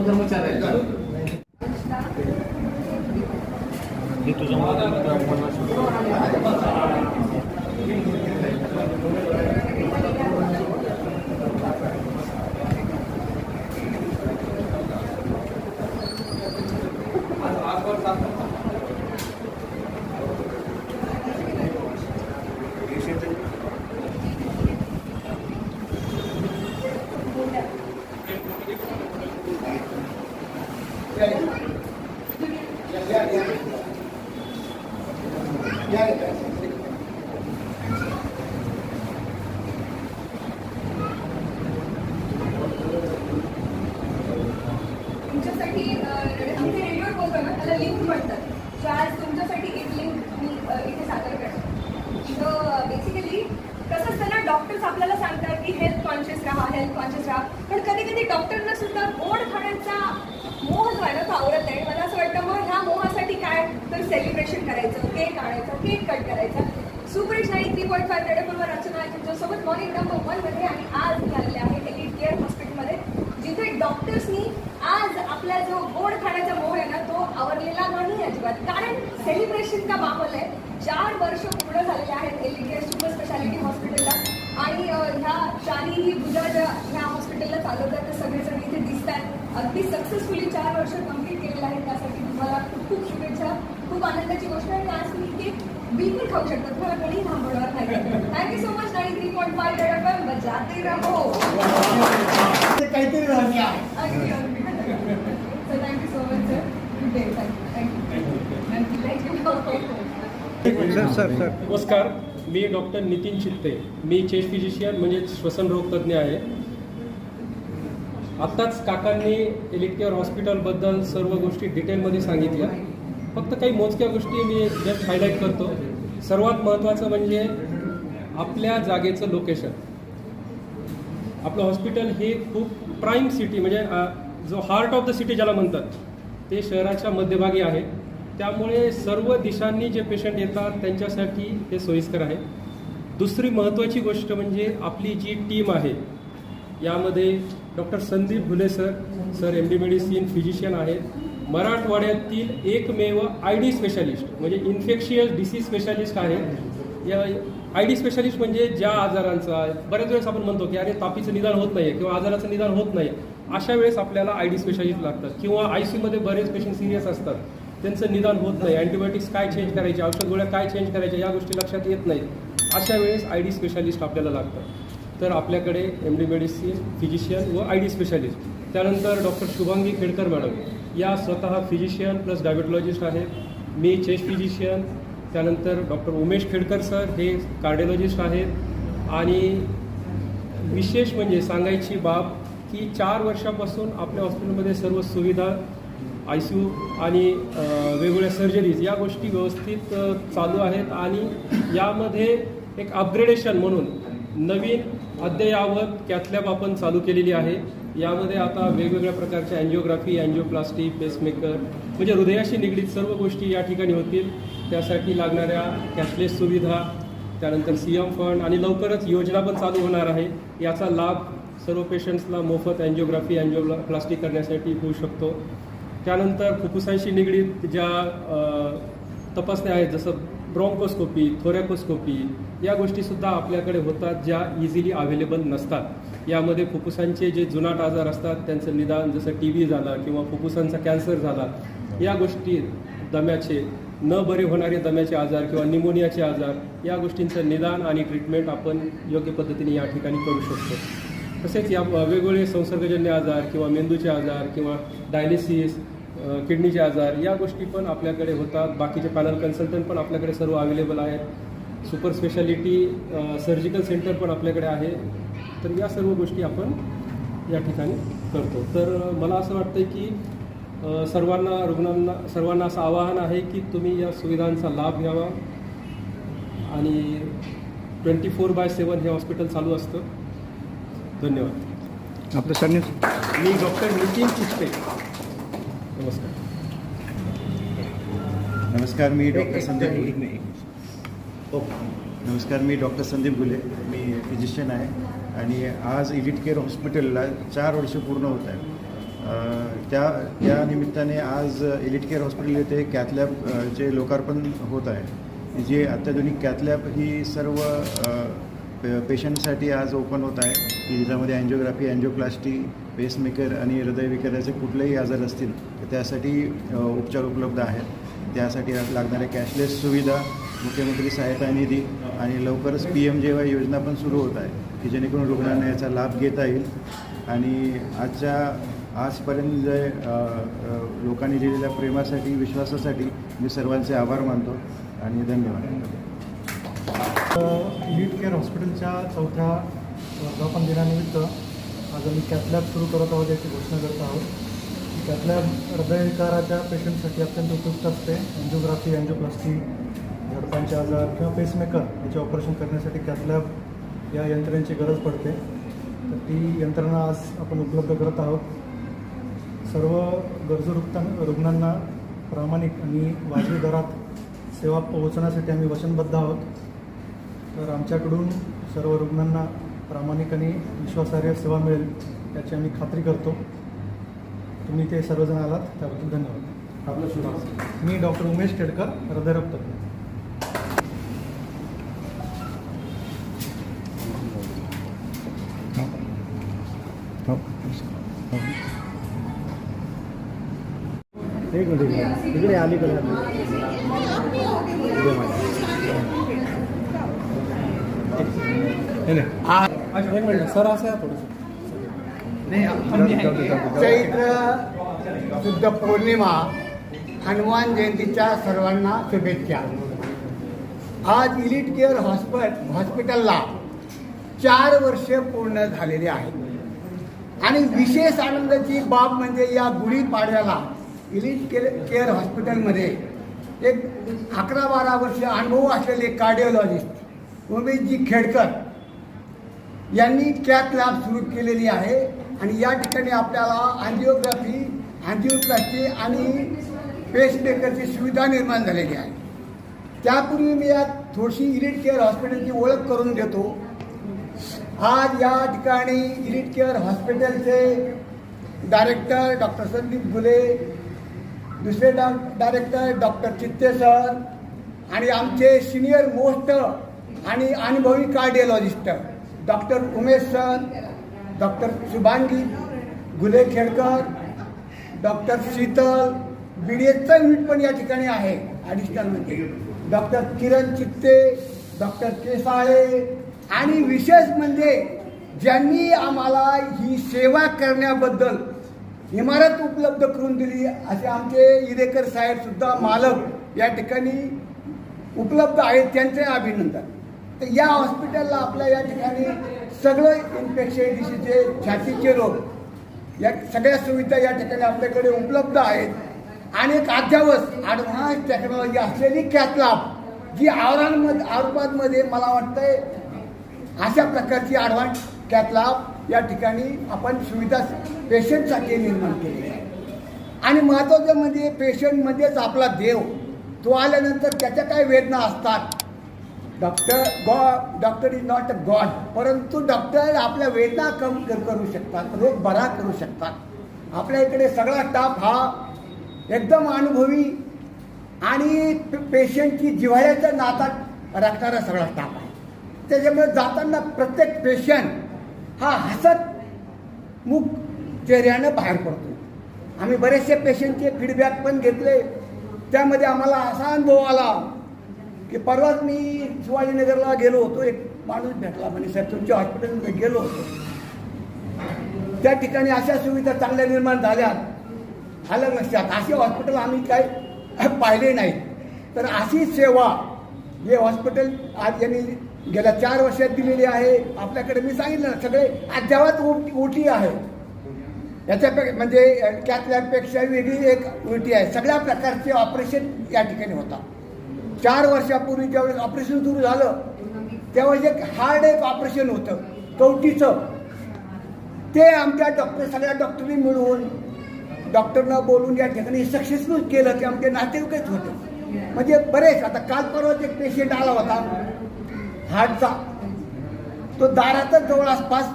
कर्मचारी आहेत. तुमच्यासाठी आमचे रेडिओ बोलतो ना त्याला लिंक म्हणतात. सो आज तुमच्यासाठी एक लिंक मी इथे सादर करते. सो बेसिकली कसं असतं ना, डॉक्टर्स आपल्याला सांगतात की हेल्थ कॉन्शियस राहा, हेल्थ कॉन्शियस राहा, पण कधी कधी डॉक्टरना सुद्धा गोड खाण्याचा मोह जो आहे ना तो आवडत नाही. मला असं वाटतं मग ह्या मोहासाठी काय तर सेलिब्रेशन करायचं, केक आणायचं, केक कट करायचा. सुपरहिट्स 93.5 रेडिओवर रचना आहे तुमच्यासोबत मॉर्निंग नंबर 1 मध्ये. आणि आज मी आलेले आहे एलिट केअर हॉस्पिटलमध्ये, जिथे डॉक्टर्सनी आज आपला जो गोड खाण्याचा मोह आहे ना तो आवरलेला नाही अजिबात. कारण सेलिब्रेशन का माहोल आहे. 4 वर्ष पूर्ण झालेले आहेत एलिट केअर सुपर स्पेशालिटी हॉस्पिटलला. आणि ह्या चारही भुजा ज्या ह्या हॉस्पिटलला चालवतात ते सगळेजण इथे दिसत आहेत. अगदी सक्सेसफुली 4 वर्ष कंप्लीट केलेलं आहे. त्यासाठी तुम्हाला खूप खूप शुभेच्छा. खूप आनंदाची गोष्ट आहे. आज तुम्ही केक बिलकुल खाऊ शकता, तुम्हाला कोणीही थांबवणार नाही. Thank you so much. 93.5 red FM बजाते रहो. काहीतरी राहणी आहे. अगदी अगदी. So thank you so much sir. Good day. Thank you. Sir नमस्कार, मी डॉक्टर नितीन चित्ते. मी चेस्ट फिजिशियन म्हणजे श्वसनरोग तज्ज्ञ आहे. आत्ताच काकांनी एलिट केअर हॉस्पिटलबद्दल सर्व गोष्टी डिटेलमध्ये सांगितल्या. फक्त काही मोजक्या गोष्टी मी जस्ट हायलाईट करतो. सर्वात महत्त्वाचं म्हणजे आपल्या जागेचं लोकेशन. आपलं हॉस्पिटल हे खूप प्राईम सिटी म्हणजे जो हार्ट ऑफ द सिटी ज्याला म्हणतात ते शहराच्या मध्यभागी आहे. त्यामुळे सर्व दिशांनी जे पेशंट येतात त्यांच्यासाठी हे सोयीस्कर आहे. दुसरी महत्त्वाची गोष्ट म्हणजे आपली जी टीम आहे यामध्ये doctor Sandeep Bhule sir MD medicine physician आहेत. मराठवाड्यातील एकमेव ID स्पेशालिस्ट म्हणजे इन्फेक्शियस डिसीज स्पेशालिस्ट आहेत. या ID स्पेशालिस्ट म्हणजे ज्या आजारांचा बऱ्याच वेळेस आपण म्हणतो की अरे तापीचं निदान होत नाही किंवा आजाराचं निदान होत नाही, अशा वेळेस आपल्याला ID स्पेशालिस्ट लागतात. किंवा ICयूमध्ये बरेच पेशंट सिरियस असतात, त्यांचं निदान होत नाही, अँटीबायोटिक्स काय चेंज करायचे, औषध गोळ्या काय चेंज करायच्या या गोष्टी लक्षात येत नाहीत. अशा वेळेस ID स्पेशालिस्ट आपल्याला लागतात. तर आपल्याकडे MD मेडिसिन फिजिशियन व ID स्पेशालिस्ट. त्यानंतर डॉक्टर शुभांगी खेडकर मॅडम या स्वतः फिजिशियन प्लस डायबेटॉलॉजिस्ट आहेत. मी चेस्ट फिजिशियन. त्यानंतर डॉक्टर उमेश खेडकर सर हे कार्डिओलॉजिस्ट आहेत. आणि विशेष म्हणजे सांगायची बाब की 4 वर्षापासून आपल्या हॉस्पिटलमध्ये सर्व सुविधा ICU आणि वेगवेगळ्या सर्जरीज या गोष्टी व्यवस्थित चालू आहेत. आणि यामध्ये एक अपग्रेडेशन म्हणून नवीन अद्ययावत कॅथलॅब आपण चालू केलेली आहे. यामध्ये आता वेगवेगळ्या प्रकारच्या अँजिओग्राफी, अँजिओप्लास्टी, पेसमेकर म्हणजे हृदयाशी निगडीत सर्व गोष्टी या ठिकाणी होतील. त्यासाठी लागणाऱ्या कॅशलेस सुविधा, त्यानंतर CM फंड आणि लवकरच योजना पण चालू होणार आहे. याचा लाभ सर्व पेशंट्सला मोफत अँजिओग्राफी, अँजिओप्लास्टी करण्यासाठी होऊ शकतो. त्यानंतर फुफ्फुसांशी निगडीत ज्या तपासण्या आहेत जसं ब्रॉन्कोस्कोपी, थोरॅकोस्कोपी या गोष्टीसुद्धा आपल्याकडे होतात ज्या इझिली अवेलेबल नसतात. यामध्ये फुफ्फुसांचे जे जुनाट आजार असतात त्यांचं निदान जसं TB झाला किंवा फुफ्फुसांचा कॅन्सर झाला या गोष्टी, दम्याचे न बरे होणारे दम्याचे आजार किंवा निमोनियाचे आजार या गोष्टींचं निदान आणि ट्रीटमेंट आपण योग्य पद्धतीने या ठिकाणी करू शकतो. तसेच या वेगवेगळे संसर्गजन्य आजार किंवा मेंदूचे आजार किंवा डायलिसिस, किडनीचे आजार या गोष्टी पण आपल्याकडे होतात. बाकीचे पॅनल कन्सल्टंट पण आपल्याकडे सर्व अवेलेबल आहेत. सुपर स्पेशालिटी सर्जिकल सेंटर पण आपल्याकडे आहे. तर या सर्व गोष्टी आपण या ठिकाणी करतो. तर मला असं वाटतं की सर्वांना असं आवाहन आहे की तुम्ही या सुविधांचा लाभ घ्यावा. आणि 24/7 हे हॉस्पिटल चालू असतं. धन्यवाद. आपलं सरनेम? मी डॉक्टर नितीन चित्ते. नमस्कार. नमस्कार, मी डॉक्टर संदीप गुले. मी फिजिशियन आहे आणि आज एलिट केअर हॉस्पिटलला 4 वर्ष पूर्ण होत आहे. त्या निमित्ताने आज एलिट केअर हॉस्पिटल येथे कॅथलॅबचे लोकार्पण होत आहे. जे अत्याधुनिक कॅथलॅब ही सर्व पेशंटसाठी आज ओपन होत आहे की ज्याच्यामध्ये अँजिओग्राफी, अँजिओप्लास्टी, पेसमेकर आणि हृदयविकाराचे कुठलेही आजार असतील तर त्यासाठी उपचार उपलब्ध आहेत. त्यासाठी लागणाऱ्या कॅशलेस सुविधा, मुख्यमंत्री सहायता निधी आणि लवकरच PMJY योजना पण सुरू होत आहे की जेणेकरून रुग्णांना याचा लाभ घेता येईल. आणि आजपर्यंत जे लोकांनी दिलेल्या प्रेमासाठी, विश्वासासाठी मी सर्वांचे आभार मानतो आणि धन्यवाद. एलिट केअर हॉस्पिटलच्या 4थ्या वर्धापन दिनानिमित्त आज आम्ही कॅथलॅब सुरू करत आहोत याची घोषणा करत आहोत. कॅथलॅब हृदयविकाराच्या पेशंटसाठी अत्यंत उपयुक्त असते. अँजिओग्राफी, अँजिओप्लास्टी, धडकांचे आजार किंवा पेसमेकर याचे ऑपरेशन करण्यासाठी कॅथलॅब या यंत्रणेची गरज पडते. तर ती यंत्रणा आज आपण उपलब्ध करत आहोत. सर्व गरजू रुग्णांना प्रामाणिक आणि वाजवी दरात सेवा पोहोचण्यासाठी आम्ही वचनबद्ध आहोत. तर आमच्याकडून सर्व रुग्णांना प्रामाणिक आणि विश्वासार्ह सेवा मिळेल याची आम्ही खात्री करतो. तुम्ही ते सर्वजण आलात त्याबद्दल धन्यवाद. आपलं शुभ. मी डॉक्टर उमेश केडकर, हृदयरोग तज्ञ. एक मिनिट इकडे अलीकडे एक मिनिट सर, असं आहे थोडंसं. चैत्र शुद्ध पौर्णिमा, हनुमान जयंतीच्या सर्वांना शुभेच्छा. आज एलिट केअर हॉस्पिटलला 4 वर्षे पूर्ण झालेली आहेत आणि विशेष आनंदाची बाब म्हणजे या गुढीपाडव्याला एलिट केअर हॉस्पिटलमध्ये एक 11-12 वर्ष अनुभव असलेले कार्डिओलॉजिस्ट उमेशजी खेडकर यांनी कॅथ लॅब सुरू केलेली आहे आणि या ठिकाणी आपल्याला अँजिओग्राफी, अँजिओप्लास्टी आणि पेसमेकरची सुविधा निर्माण झालेली आहे. त्यापूर्वी मी यात थोडीशी एलिट केअर हॉस्पिटलची ओळख करून देतो. आज या ठिकाणी एलिट केअर हॉस्पिटलचे डायरेक्टर डॉक्टर संदीप गुले, दुसरे डायरेक्टर डॉक्टर चित्ते सर आणि आमचे सिनियर मोस्ट आणि अनुभवी cardiologist doctor Umesh sir, doctor Shubhangi Gule Khedkar, doctor Sheetal, BDSचा युनिट पण या ठिकाणी आहे ॲडिशनल म्हणजे डॉक्टर किरण चित्ते, डॉक्टर केसाळे आणि विशेष म्हणजे ज्यांनी आम्हाला ही सेवा करण्याबद्दल इमारत उपलब्ध करून दिली असे आमचे इरेकर साहेब सुद्धा मालक या ठिकाणी उपलब्ध आहेत, त्यांचे अभिनंदन. तर या हॉस्पिटलला आपल्या या ठिकाणी सगळं इन्फेक्शन डिसीजचे, छातीचे रोग या सगळ्या सुविधा या ठिकाणी आपल्याकडे उपलब्ध आहेत. आणि एक अद्यावत ॲडव्हान्स टेक्नॉलॉजी असलेली कॅथ लॅब जी औरंगाबादमध्ये मला वाटतंय अशा प्रकारची ॲडव्हान्स कॅथ लॅब या ठिकाणी आपण सुविधा पेशंटसाठी निर्माण केली आहे. आणि महत्त्वाचं म्हणजे पेशंट म्हणजेच आपला देव. तो आल्यानंतर त्याच्या काय वेदना असतात. Doctor is not a God, परंतु डॉक्टर आपल्या वेदना कमी करू शकतात, रोग बरा करू शकतात. आपल्या इकडे सगळा स्टाफ हा एकदम अनुभवी आणि पेशंटची जिव्हाळ्याच्या नातात राखणारा सगळा स्टाफ आहे. त्याच्यामुळे जाताना प्रत्येक पेशंट हा हसत मुख चेहऱ्यानं बाहेर पडतो. आम्ही बरेचसे पेशंटचे फीडबॅक पण घेतले. त्यामध्ये आम्हाला असा अनुभव आला की परवाच मी शिवाजीनगरला गेलो होतो. एक माणूस भेटला म्हणजे साहेब तुमच्या हॉस्पिटलमध्ये गेलो होतो, त्या ठिकाणी अशा सुविधा चांगल्या निर्माण झाल्यात आलं लक्षात. असे हॉस्पिटल आम्ही काय पाहिले नाहीत. तर अशी सेवा हे हॉस्पिटल आज यांनी गेल्या 4 वर्षात दिलेली आहे. आपल्याकडे मी सांगितलं ना सगळे अद्यावत ओटी आहे. याच्यापेक्षा म्हणजे कॅथ लॅबपेक्षा वेगळी एक ओटी आहे. सगळ्या प्रकारचे ऑपरेशन या ठिकाणी होतात. 4 वर्षापूर्वी ज्यावेळेस ऑपरेशन सुरू झालं त्यावेळेस एक हार्ड एक ऑपरेशन होतं कवटीचं. ते आमच्या सगळ्या डॉक्टरनी मिळून डॉक्टरनं बोलून या ठिकाणी सक्सेसफुल केलं. ते आमचे नातेवाईकच होते. म्हणजे बरेच आता काल परवाच एक पेशंट आला होता हार्टचा. तो दारातच जवळ आसपास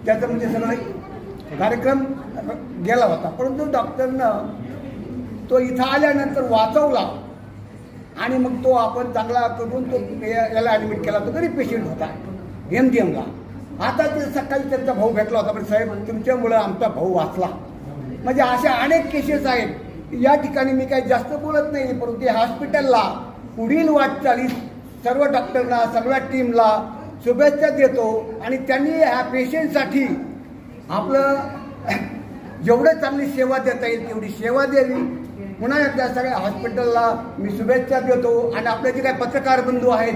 त्याचं म्हणजे सगळं कार्यक्रम गेला होता, परंतु डॉक्टरनं तो इथं आल्यानंतर वाचवला आणि मग तो आपण चांगला करून तो याला ॲडमिट केला. तो गरीब पेशंट होता MGMला. आता ते सकाळी त्यांचा भाऊ भेटला होता, पण साहेब तुमच्यामुळं आमचा भाऊ वाचला. म्हणजे अशा अनेक केसेस आहेत. या ठिकाणी मी काही जास्त बोलत नाही, परंतु या हॉस्पिटलला पुढील वाटचालीस सर्व डॉक्टरना, सगळ्या टीमला शुभेच्छा देतो आणि त्यांनी ह्या पेशंटसाठी आपलं जेवढं चांगली सेवा देता येईल तेवढी सेवा द्यावी. पुन्हा एकदा सगळ्या हॉस्पिटलला मी शुभेच्छा देतो आणि आपले जे काही पत्रकार बंधू आहेत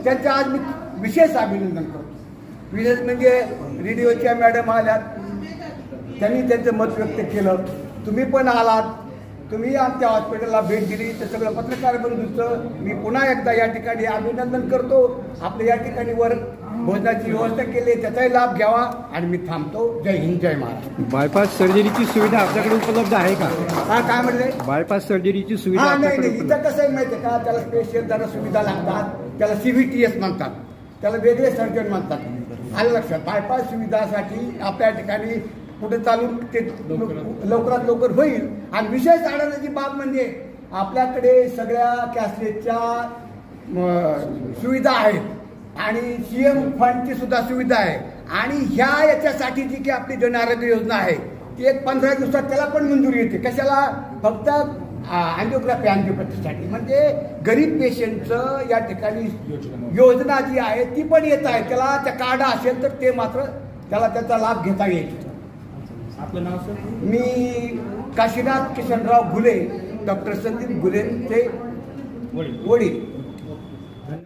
त्यांचं आज मी विशेष अभिनंदन करतो. विशेष म्हणजे रेडिओच्या मॅडम आल्यात, त्यांनी त्यांचं मत व्यक्त केलं. तुम्ही पण आलात, तुम्ही आमच्या हॉस्पिटलला भेट दिली, तर सगळं पत्रकार बंधूंचं मी पुन्हा एकदा या ठिकाणी अभिनंदन करतो. आपल्या या ठिकाणी वर भोजनाची व्यवस्था केली, त्याचाही लाभ घ्यावा आणि मी थांबतो. जय हिंद, जय महाराष्ट्र. बायपास सर्जरीची सुविधा आपल्याकडे उपलब्ध आहे का? हा, काय म्हणले? बायपास सर्जरीची सुविधा हा, नाही आपल्याकडे नाही, उपलब्ध इथं कसं आहे माहिती आहे का, त्याला स्पेशल जरा सुविधा लागतात. त्याला CVTS म्हणतात, त्याला वेगळे सर्जन म्हणतात. आलं लक्षात. बायपास सुविधासाठी आपल्या ठिकाणी पुढे चालून ते लवकरात लवकर होईल. आणि विशेष आढळण्याची बाब म्हणजे आपल्याकडे सगळ्या कॅशलेसच्या सुविधा आहेत आणि CM फंडची सुद्धा सुविधा आहे. आणि ह्या याच्यासाठी जी की आपली जन आरोग्य योजना आहे ती एक 15 दिवसात त्याला पण मंजुरी येते. कशाला? फक्त अँजिओप्लास्टीसाठी. म्हणजे गरीब पेशंटचं या ठिकाणी योजना जी आहे ती पण येत आहे. त्याला त्या कार्ड असेल तर ते मात्र त्याला त्याचा लाभ घेता येईल. आपलं नाव सर? मी काशीनाथ किशनराव घुले, डॉक्टर संदीप घुले ते वडील.